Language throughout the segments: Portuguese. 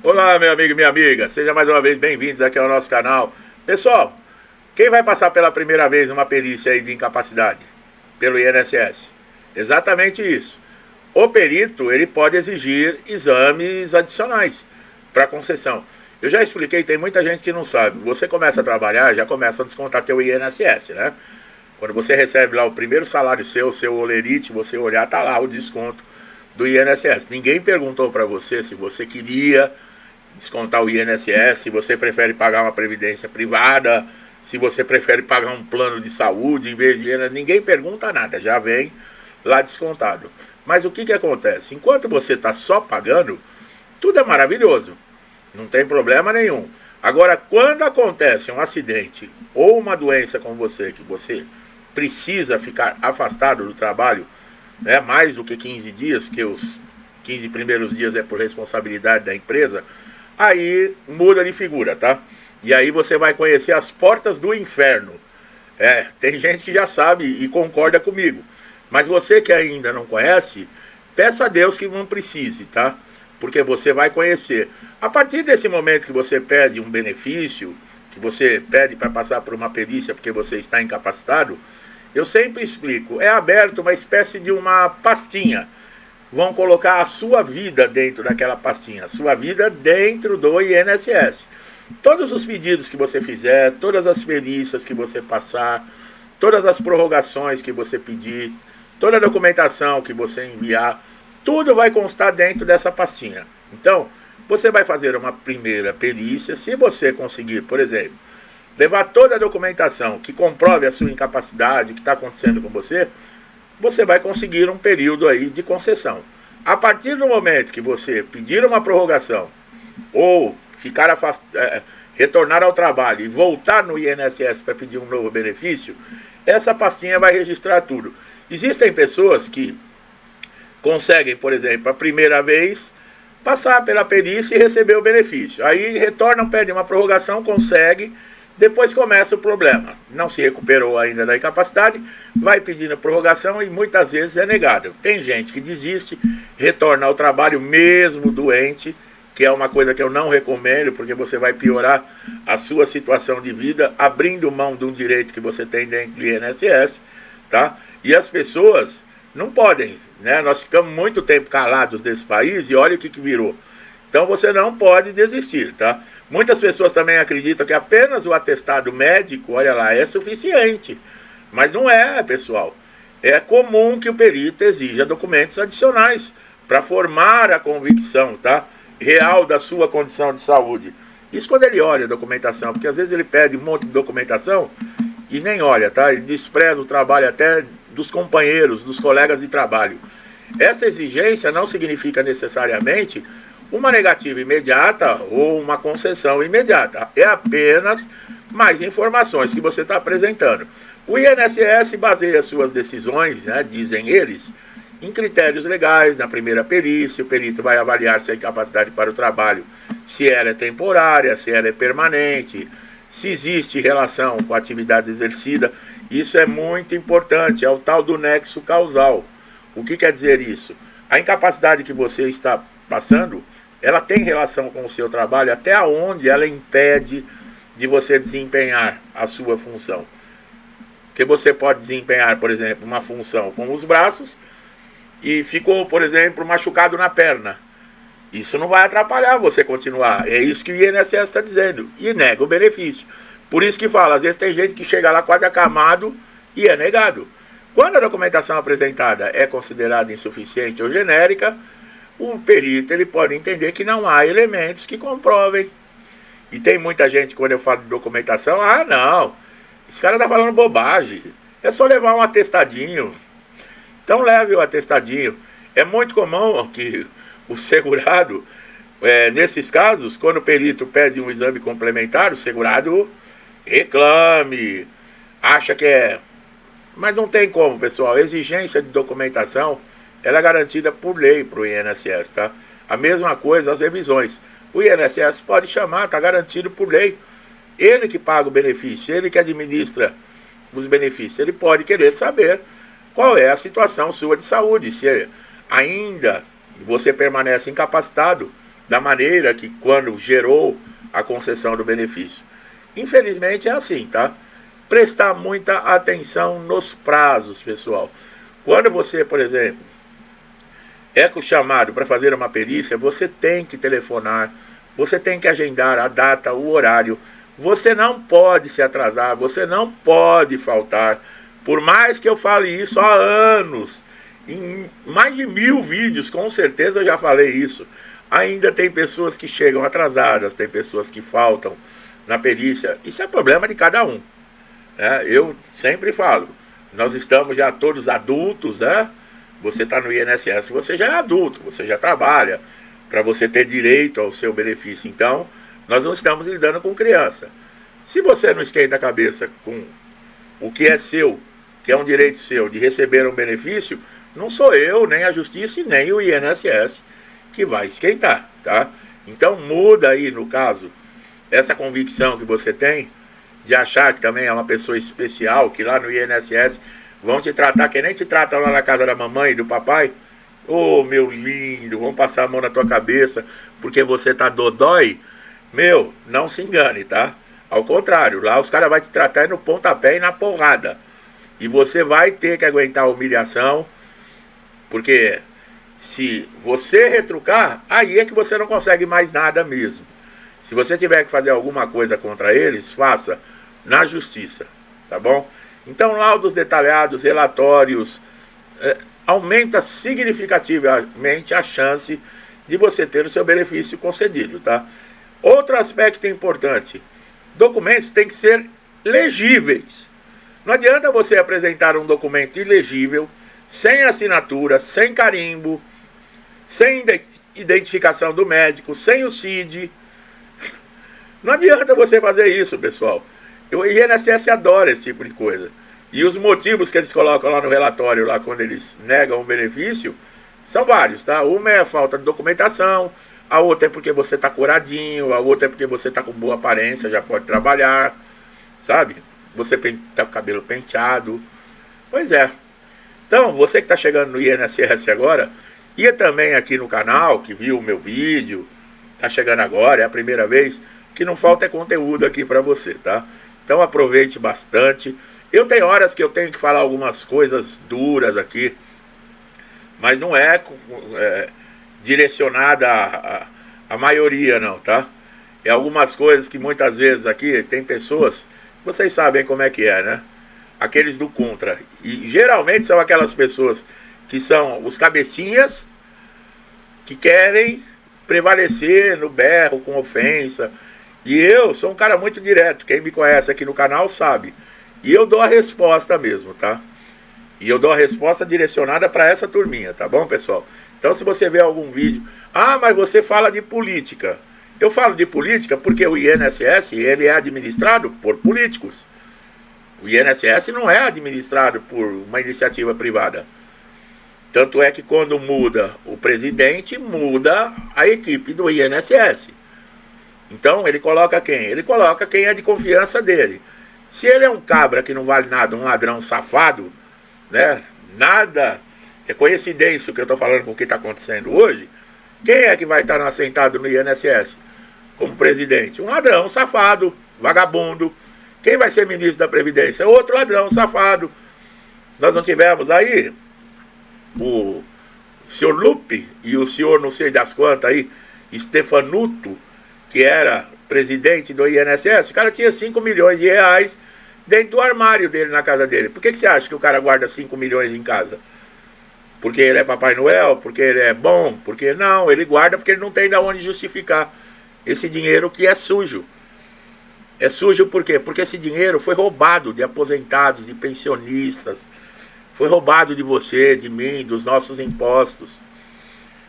Olá, meu amigo e minha amiga, seja mais uma vez bem-vindos aqui ao nosso canal. Pessoal, quem vai passar pela primeira vez uma perícia aí de incapacidade? Pelo INSS. Exatamente isso. O perito, ele pode exigir exames adicionais para concessão. Eu já expliquei, tem muita gente que não sabe. Você começa a trabalhar, já começa a descontar teu INSS, né? Quando você recebe lá o primeiro salário seu olerite, você olhar, tá lá o desconto do INSS. Ninguém perguntou para você se você queria descontar o INSS, se você prefere pagar uma previdência privada, se você prefere pagar um plano de saúde em vez de INSS, ninguém pergunta nada, já vem lá descontado. Mas o que acontece? Enquanto você está só pagando, tudo é maravilhoso, não tem problema nenhum. Agora, quando acontece um acidente ou uma doença com você, que você precisa ficar afastado do trabalho, né, mais do que 15 dias, que os 15 primeiros dias é por responsabilidade da empresa, aí muda de figura, tá? E aí você vai conhecer as portas do inferno. Tem gente que já sabe e concorda comigo. Mas você que ainda não conhece, peça a Deus que não precise, tá? Porque você vai conhecer. A partir desse momento que você pede um benefício, que você pede para passar por uma perícia porque você está incapacitado, eu sempre explico, é aberto uma espécie de uma pastinha. Vão colocar a sua vida dentro daquela pastinha, a sua vida dentro do INSS. Todos os pedidos que você fizer, todas as perícias que você passar, todas as prorrogações que você pedir, toda a documentação que você enviar, tudo vai constar dentro dessa pastinha. Então, você vai fazer uma primeira perícia, se você conseguir, por exemplo, levar toda a documentação que comprove a sua incapacidade, o que está acontecendo com você, você vai conseguir um período aí de concessão. A partir do momento que você pedir uma prorrogação ou ficar retornar ao trabalho e voltar no INSS para pedir um novo benefício, essa pastinha vai registrar tudo. Existem pessoas que conseguem, por exemplo, a primeira vez passar pela perícia e receber o benefício. Aí retornam, pedem uma prorrogação, consegue. Depois começa o problema. Não se recuperou ainda da incapacidade, vai pedindo prorrogação e muitas vezes é negado. Tem gente que desiste, retorna ao trabalho mesmo doente, que é uma coisa que eu não recomendo, porque você vai piorar a sua situação de vida, abrindo mão de um direito que você tem dentro do INSS, tá? E as pessoas não podem, né? Nós ficamos muito tempo calados nesse país e olha o que virou. Então você não pode desistir, tá? Muitas pessoas também acreditam que apenas o atestado médico, olha lá, é suficiente. Mas não é, pessoal. É comum que o perito exija documentos adicionais para formar a convicção, tá? Real da sua condição de saúde. Isso quando ele olha a documentação, porque às vezes ele pede um monte de documentação e nem olha, tá? Ele despreza o trabalho até dos companheiros, dos colegas de trabalho. Essa exigência não significa necessariamente uma negativa imediata ou uma concessão imediata. É apenas mais informações que você está apresentando. O INSS baseia suas decisões, né, dizem eles, em critérios legais. Na primeira perícia, o perito vai avaliar se a incapacidade para o trabalho, se ela é temporária, se ela é permanente, se existe relação com a atividade exercida. Isso é muito importante, é o tal do nexo causal. O que quer dizer isso? A incapacidade que você está passando, ela tem relação com o seu trabalho até onde ela impede de você desempenhar a sua função. Porque você pode desempenhar, por exemplo, uma função com os braços e ficou, por exemplo, machucado na perna. Isso não vai atrapalhar você continuar. É isso que o INSS está dizendo. E nega o benefício. Por isso que fala, às vezes tem gente que chega lá quase acamado e é negado. Quando a documentação apresentada é considerada insuficiente ou genérica, o perito ele pode entender que não há elementos que comprovem. E tem muita gente, quando eu falo de documentação, não, esse cara está falando bobagem, é só levar um atestadinho. Então leve o atestadinho. É muito comum que o segurado, nesses casos, quando o perito pede um exame complementar, o segurado reclame, acha que é... Mas não tem como, pessoal. A exigência de documentação, ela é garantida por lei para o INSS, tá? A mesma coisa as revisões. O INSS pode chamar, está garantido por lei. Ele que paga o benefício, ele que administra os benefícios. Ele pode querer saber qual é a situação sua de saúde. Se ainda você permanece incapacitado, da maneira que quando gerou a concessão do benefício. Infelizmente é assim, tá? Prestar muita atenção nos prazos, pessoal. Quando você, por exemplo, é chamado para fazer uma perícia, você tem que telefonar, você tem que agendar a data, o horário. Você não pode se atrasar, você não pode faltar. Por mais que eu fale isso há anos, em mais de 1000 vídeos, com certeza eu já falei isso. Ainda tem pessoas que chegam atrasadas, tem pessoas que faltam na perícia. Isso é problema de cada um. Eu sempre falo, nós estamos já todos adultos, né? Você está no INSS, você já é adulto, você já trabalha, para você ter direito ao seu benefício. Então, nós não estamos lidando com criança. Se você não esquenta a cabeça com o que é seu, que é um direito seu, de receber um benefício, não sou eu, nem a Justiça e nem o INSS que vai esquentar, tá? Então, muda aí, no caso, essa convicção que você tem, de achar que também é uma pessoa especial, que lá no INSS vão te tratar que nem te tratam lá na casa da mamãe e do papai. Ô, meu lindo, vão passar a mão na tua cabeça porque você tá dodói. Meu, não se engane, tá? Ao contrário, lá os caras vão te tratar no pontapé e na porrada. E você vai ter que aguentar a humilhação, porque se você retrucar, aí é que você não consegue mais nada mesmo. Se você tiver que fazer alguma coisa contra eles, faça na justiça, tá bom? Então, laudos detalhados, relatórios, aumenta significativamente a chance de você ter o seu benefício concedido, tá? Outro aspecto importante, documentos têm que ser legíveis. Não adianta você apresentar um documento ilegível, sem assinatura, sem carimbo, sem identificação do médico, sem o CID. Não adianta você fazer isso, pessoal. O INSS adora esse tipo de coisa. E os motivos que eles colocam lá no relatório, lá quando eles negam o benefício, são vários, tá? Uma é a falta de documentação, a outra é porque você está curadinho, a outra é porque você está com boa aparência, já pode trabalhar, sabe? Você está com o cabelo penteado. Pois é. Então, você que está chegando no INSS agora, e também aqui no canal, que viu o meu vídeo, está chegando agora, é a primeira vez, que não falta é conteúdo aqui para você, tá? Então aproveite bastante. Eu tenho horas que eu tenho que falar algumas coisas duras aqui, mas não é direcionada à maioria não, tá? É algumas coisas que muitas vezes aqui tem pessoas, vocês sabem como é que é, né? Aqueles do contra. E geralmente são aquelas pessoas que são os cabecinhas que querem prevalecer no berro, com ofensa. E eu sou um cara muito direto, quem me conhece aqui no canal sabe. E eu dou a resposta mesmo, tá? E eu dou a resposta direcionada para essa turminha, tá bom, pessoal? Então, se você vê algum vídeo... Ah, mas você fala de política. Eu falo de política porque o INSS, ele é administrado por políticos. O INSS não é administrado por uma iniciativa privada. Tanto é que quando muda o presidente, muda a equipe do INSS. Então, ele coloca quem? Ele coloca quem é de confiança dele. Se ele é um cabra que não vale nada, um ladrão safado, né? Nada é coincidência o que eu estou falando com o que está acontecendo hoje. Quem é que vai estar assentado no INSS como presidente? Um ladrão safado, vagabundo. Quem vai ser ministro da Previdência? Outro ladrão safado. Nós não tivemos aí o senhor Lupe e o senhor não sei das quantas aí, Stefanuto, que era presidente do INSS. O cara tinha 5 milhões de reais dentro do armário dele na casa dele. Por que você acha que o cara guarda 5 milhões em casa? Porque ele é Papai Noel? Porque ele é bom? Porque não, ele guarda porque ele não tem de onde justificar esse dinheiro que é sujo. É sujo por quê? Porque esse dinheiro foi roubado de aposentados, de pensionistas. Foi roubado de você, de mim, dos nossos impostos.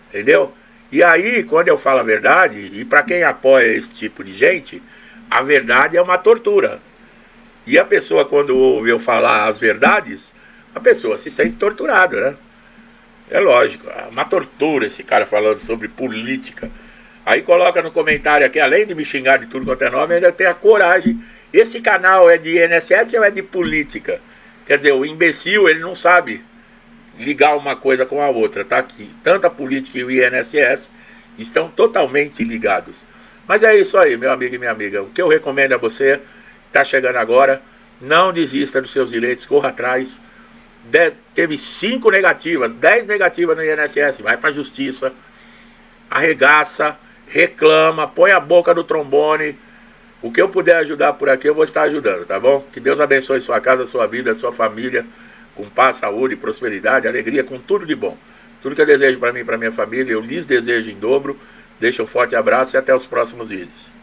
Entendeu? E aí, quando eu falo a verdade, e para quem apoia esse tipo de gente, a verdade é uma tortura. E a pessoa, quando ouve eu falar as verdades, a pessoa se sente torturada, né? É lógico, é uma tortura esse cara falando sobre política. Aí coloca no comentário aqui, além de me xingar de tudo quanto é nome, ainda tem a coragem. Esse canal é de INSS ou é de política? Quer dizer, o imbecil, ele não sabe ligar uma coisa com a outra, tá? Que tanto a política e o INSS estão totalmente ligados. Mas é isso aí, meu amigo e minha amiga. O que eu recomendo a você, está chegando agora, não desista dos seus direitos, corra atrás. Teve 5 negativas, 10 negativas no INSS, vai para a justiça, arregaça, reclama, põe a boca no trombone. O que eu puder ajudar por aqui, eu vou estar ajudando, tá bom? Que Deus abençoe sua casa, sua vida, sua família, com paz, saúde, prosperidade, alegria, com tudo de bom. Tudo que eu desejo para mim e para minha família, eu lhes desejo em dobro. Deixa um forte abraço e até os próximos vídeos.